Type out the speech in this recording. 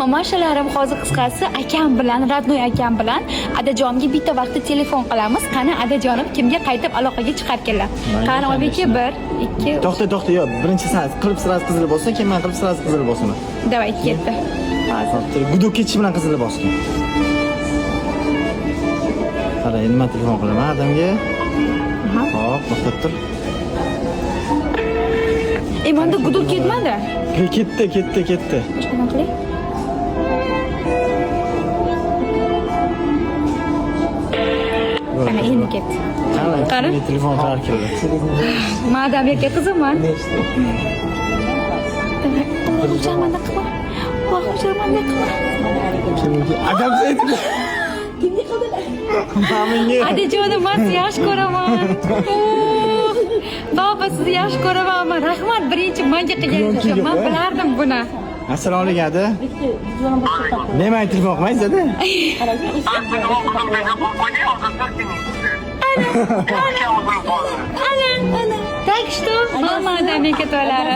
Mamashalarim hozir qisqasi akam bilan, Radnoy akam bilan Adajonga bitta vaqtda telefon qilamiz. Qani Adajonim kimga qaytib aloqaga chiqarkanlar? Qani Oybeka 1 2 To'xta, yo'q. Birinchi sen qilib sirasi qizil bo'lsin, keyin men qilib sirasi qizil bo'lsin. Davay ketdi. Hozir. Guduk ketish bilan qizil bosgan. Qara, endi men telefon qilaman adamga. Hop, to'xtab tur. Manda guduk ketmadi. Ketdi. Nima qiling? Ana endi ketdi. Qara, telefon qarar keldi. Madam aka qiziman. Hujamanda qilma. Hujamanda qilma. Adam saydi. Kimga qildilar? Menga. Adajonim, men sizni yaxshi ko'raman. Baba sizni yaxshi ko'raman. Rahmat birinchi menga qilganingiz uchun. Men bilardim buni. Assalomu alaykum ada. Nima telefon qilmaysiz ada? Ana. Так что, mama da meka to'lari.